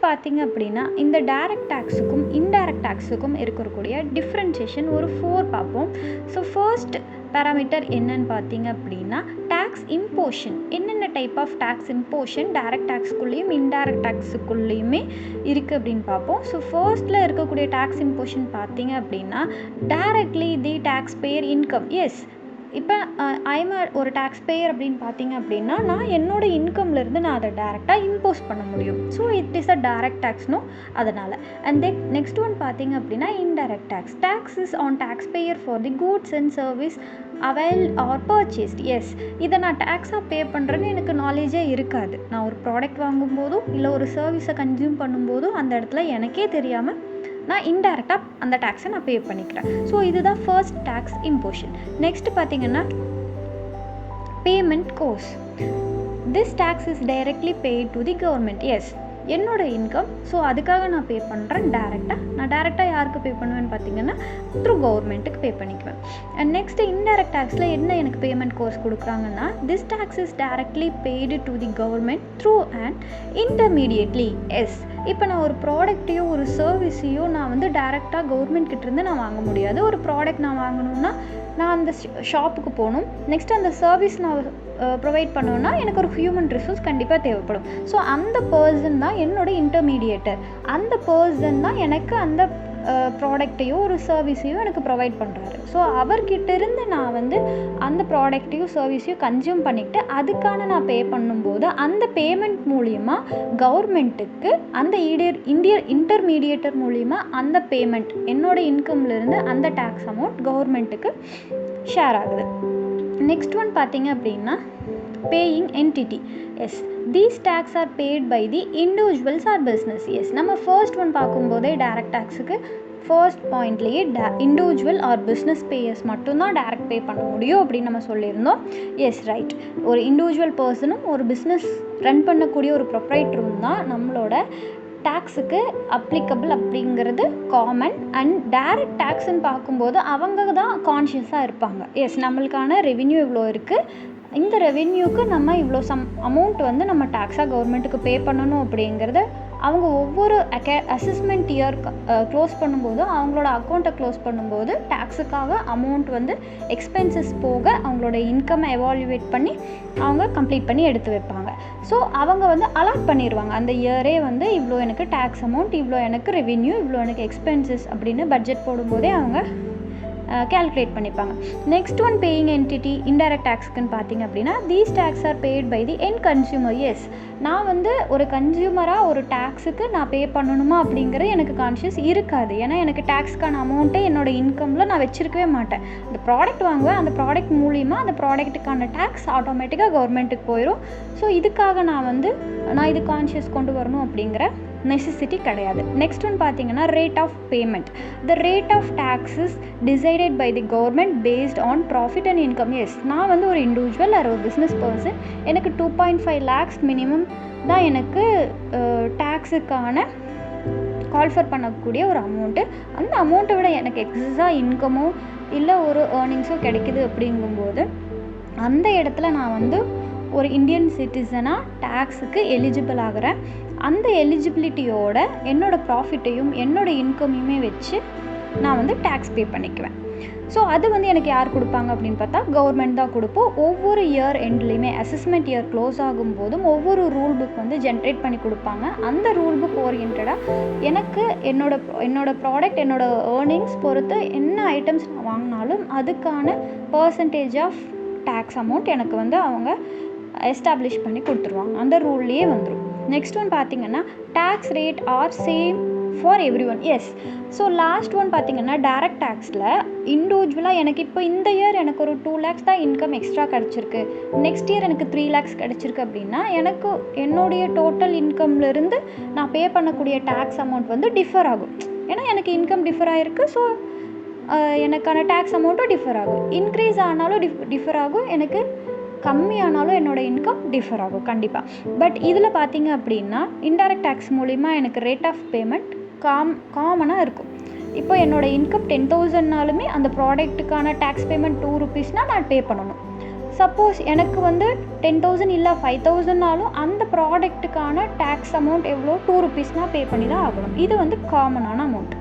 பார்த்தீங்க அப்படின்னா இந்த டைரக்ட் டேக்ஸுக்கும் இன்டைரக்ட் டேக்ஸுக்கும் இருக்கக்கூடிய டிஃப்ரென்ஷியேஷன் ஒரு 4 பார்ப்போம். ஸோ ஃபர்ஸ்ட் பேராமீட்டர் என்னன்னு பார்த்தீங்க அப்படின்னா டேக்ஸ் இம்போஷன். என்னென்ன type of tax imposition direct டேக்ஸுக்குள்ளேயும் இன்டைரக்ட் டேக்ஸுக்குள்ளேயுமே இருக்குது அப்படின்னு பார்ப்போம். ஸோ ஃபர்ஸ்ட்டில் இருக்கக்கூடிய டேக்ஸ் இம்போஷன் பார்த்தீங்க அப்படின்னா டைரக்ட்லி தி டேக்ஸ் பேயர் இன்கம். எஸ், இப்போ ஒரு டேக்ஸ் பேயர் அப்படின்னு பார்த்தீங்க அப்படின்னா நான் என்னோட இன்கம்லேருந்து நான் அதை டேரெக்டாக இம்போஸ் பண்ண முடியும். So it is a direct டேக்ஸ்னோ அதனால். அண்ட் நெக்ஸ்ட் ஒன் பார்த்தீங்க அப்படின்னா indirect tax. Tax is on tax payer for the goods and service avail or purchased. Yes, இதை நான் டேக்ஸாக பே பண்ணுறேன்னு எனக்கு நாலேஜே இருக்காது. நான் ஒரு ப்ராடக்ட் வாங்கும்போதும் இல்லை ஒரு சர்வீஸை கன்சியூம் பண்ணும்போதும் அந்த இடத்துல எனக்கே தெரியாமல் நான் இன்டைரக்டாக அந்த டேக்ஸை நான் பே பண்ணிக்கிறேன். ஸோ இதுதான் ஃபர்ஸ்ட் டேக்ஸ் இம்போஷன். நெக்ஸ்ட் பார்த்தீங்கன்னா payment course. This tax is directly paid to the government. Yes, என்னோட இன்கம். ஸோ அதுக்காக நான் பே பண்ணுறேன் டேரெக்டாக. நான் டேரெக்டாக யாருக்கு பே பண்ணுவேன்னு பார்த்தீங்கன்னா த்ரூ கவர்மெண்ட்டுக்கு பே பண்ணிக்குவேன். அண்ட் நெக்ஸ்ட்டு இன்டைரக்ட் டேக்ஸில் என்ன எனக்கு பேமெண்ட் கோர்ஸ் கொடுக்குறாங்கன்னா this tax is directly paid to the government through and intermediately. Yes, இப்போ நான் ஒரு ப்ராடக்ட்டையோ ஒரு சர்வீஸையோ நான் வந்து டேரெக்டாக கவர்மெண்ட் கிட்டேருந்து நான் வாங்க முடியாது. ஒரு ப்ராடக்ட் நான் வாங்கணுன்னா நான் அந்த ஷாப்புக்கு போகணும். நெக்ஸ்ட் அந்த சர்வீஸ் நான் ப்ரொவைட் பண்ணோன்னா எனக்கு ஒரு ஹியூமன் ரிசோர்ஸ் கண்டிப்பாக தேவைப்படும். ஸோ அந்த பர்சன் தான் என்னோட இன்டர்மீடியேட்டர். அந்த பர்சன் தான் எனக்கு அந்த ப்ராடக்டையோ ஒரு சர்வீஸையோ எனக்கு ப்ரொவைட் பண்ணுறாரு. ஸோ அவர்கிட்டேருந்து நான் வந்து அந்த ப்ராடக்டையோ சர்வீஸையோ கன்சியூம் பண்ணிக்கிட்டு அதுக்கான நான் பே பண்ணும்போது அந்த பேமெண்ட் மூலிமா கவர்மெண்ட்டுக்கு அந்த இன்டர்மீடியேட்டர் மூலிமா அந்த பேமெண்ட் என்னோட இன்கம்லேருந்து அந்த டேக்ஸ் அமௌண்ட் கவர்மெண்ட்டுக்கு ஷேர் ஆகுது. நெக்ஸ்ட் ஒன் பார்த்தீங்க அப்படின்னா paying entity. Yes, these tax are paid by the individuals or business. Yes, நம்ம ஃபர்ஸ்ட் ஒன் பார்க்கும்போதே டைரக்ட் டேக்ஸுக்கு ஃபர்ஸ்ட் பாயிண்ட்லேயே இண்டிவிஜுவல் ஆர் பிஸ்னஸ் பேயர்ஸ் மட்டும்தான் டைரக்ட் பே பண்ண முடியும் அப்படின்னு நம்ம சொல்லியிருந்தோம். Yes, right. ஒரு இண்டிவிஜுவல் பர்சனும் ஒரு பிஸ்னஸ் ரன் பண்ணக்கூடிய ஒரு ப்ரொப்ரைட்டரும் தான் நம்மளோட டேக்ஸுக்கு அப்ளிகபிள் அப்படிங்கிறது காமன். அண்ட் டைரக்ட் டேக்ஸ்ன்னு பார்க்கும்போது அவங்க தான் கான்ஷியஸாக இருப்பாங்க. எஸ், நம்மளுக்கான ரெவென்யூ இவ்வளோ இருக்குது, இந்த ரெவென்யூக்கு நம்ம இவ்வளோ அமௌண்ட் வந்து நம்ம டேக்ஸாக கவர்மெண்ட்டுக்கு பே பண்ணணும் அப்படிங்கிறத அவங்க ஒவ்வொரு அசஸ்மெண்ட் இயர் க்ளோஸ் பண்ணும்போது அவங்களோட அக்கௌண்ட்டை க்ளோஸ் பண்ணும்போது டேக்ஸுக்காக அமௌண்ட் வந்து எக்ஸ்பென்சஸ் போக அவங்களோட இன்கம்மை எவாலுவேட் பண்ணி அவங்க கம்ப்ளீட் பண்ணி எடுத்து வைப்பாங்க. ஸோ அவங்க வந்து அலாட் பண்ணிடுவாங்க அந்த இயரே வந்து இவ்வளோ எனக்கு டேக்ஸ் அமௌண்ட், இவ்வளோ எனக்கு ரெவென்யூ, இவ்வளோ எனக்கு எக்ஸ்பென்சஸ் அப்படின்னு பட்ஜெட் போடும்போதே அவங்க கேல்குலேட் பண்ணிப்பாங்க. Next one paying entity indirect டேக்ஸ்க்குன்னு பார்த்தீங்க அப்படின்னா these tax are paid by the end consumer. Yes, நான் வந்து ஒரு கன்சியூமராக ஒரு டேக்ஸுக்கு நான் பே பண்ணணுமா அப்படிங்கிறது எனக்கு கான்ஷியஸ் இருக்காது. ஏன்னா எனக்கு டேக்ஸ்க்கான அமௌண்ட்டே என்னோடய இன்கமில் நான் வச்சுருக்கவே மாட்டேன். அந்த ப்ராடக்ட் வாங்குவேன், அந்த ப்ராடக்ட் மூலிமா அந்த ப்ராடக்ட்டுக்கான டேக்ஸ் ஆட்டோமேட்டிக்காக கவர்மெண்ட்டுக்கு போயிடும். ஸோ இதுக்காக நான் இது கான்ஷியஸ் கொண்டு வரணும் அப்படிங்கிற நெசசிட்டி கிடையாது. நெக்ஸ்ட் ஒன் பார்த்தீங்கன்னா rate of payment. The rate of taxes decided by the government based on profit and income. Yes, நான் வந்து ஒரு இண்டிவிஜுவல் ஒரு பிஸ்னஸ் பர்சன், எனக்கு 2.5 lakhs மினிமம் தான் எனக்கு டேக்ஸுக்கான கால்ஃபர் பண்ணக்கூடிய ஒரு அமௌண்ட்டு. அந்த அமௌண்ட்டை விட எனக்கு எக்ஸஸாக இன்கமோ இல்லை ஒரு ஏர்னிங்ஸோ கிடைக்குது அப்படிங்கும்போது அந்த இடத்துல நான் வந்து ஒரு இந்தியன் சிட்டிசனாக டேக்ஸுக்கு எலிஜிபிள் ஆகிறேன். அந்த எலிஜிபிலிட்டியோட என்னோடய ப்ராஃபிட்டையும் என்னோடய இன்கமையுமே வச்சு நான் வந்து டேக்ஸ் பே பண்ணிக்குவேன். ஸோ அது வந்து எனக்கு யார் கொடுப்பாங்க அப்படின்னு பார்த்தா கவர்மெண்ட் தான் கொடுப்போம். ஒவ்வொரு இயர் எண்ட்லேயுமே அசஸ்மெண்ட் இயர் க்ளோஸ் ஆகும்போதும் ஒவ்வொரு ரூல் புக் வந்து ஜென்ரேட் பண்ணி கொடுப்பாங்க. அந்த ரூல் புக் ஓரியன்டாக எனக்கு என்னோட ப்ராடக்ட் என்னோடய ஏர்னிங்ஸ் பொறுத்து என்ன ஐட்டம்ஸ் நான் வாங்கினாலும் அதுக்கான பர்சன்டேஜ் ஆஃப் டேக்ஸ் அமௌண்ட் எனக்கு வந்து அவங்க எஸ்டாப்ளிஷ் பண்ணி கொடுத்துருவாங்க. அந்த ரூல்லையே வந்துடும். நெக்ஸ்ட் ஒன் பார்த்தீங்கன்னா tax rate are same for everyone. Yes, so last one பார்த்தீங்கன்னா டைரக்ட் டேக்ஸில் இண்டிவிஜுவலாக எனக்கு இப்போ இந்த இயர் எனக்கு ஒரு 2 lakhs தான் இன்கம் எக்ஸ்ட்ரா கிடச்சிருக்கு, நெக்ஸ்ட் இயர் எனக்கு 3 lakhs கிடச்சிருக்கு அப்படின்னா எனக்கு என்னுடைய டோட்டல் இன்கம்லேருந்து நான் பே பண்ணக்கூடிய டேக்ஸ் அமௌண்ட் வந்து டிஃபர் ஆகும். ஏன்னா எனக்கு இன்கம் டிஃபர் ஆகிருக்கு. ஸோ எனக்கான டேக்ஸ் அமௌண்ட்டும் டிஃபர் ஆகும். இன்க்ரீஸ் ஆனாலும் டிஃபர் ஆகும், எனக்கு கம்மியானாலும் என்னோடய இன்கம் டிஃபர் ஆகும் கண்டிப்பாக. பட் இதில் பார்த்தீங்க அப்படின்னா இன்டைரக்ட் டேக்ஸ் மூலிமா எனக்கு ரேட் ஆஃப் பேமெண்ட் காமனாக இருக்கும். இப்போ என்னோடய இன்கம் 10,000னாலுமே அந்த ப்ராடக்ட்டுக்கான டேக்ஸ் பேமெண்ட் 2 rupeesனால் நான் பே பண்ணணும். சப்போஸ் எனக்கு வந்து 10,000 இல்லை 5,000னாலும் அந்த ப்ராடக்ட்டுக்கான டேக்ஸ் அமௌண்ட் எவ்வளோ 2 rupees பே பண்ணி தான் ஆகணும். இது வந்து காமனான அமௌண்ட்.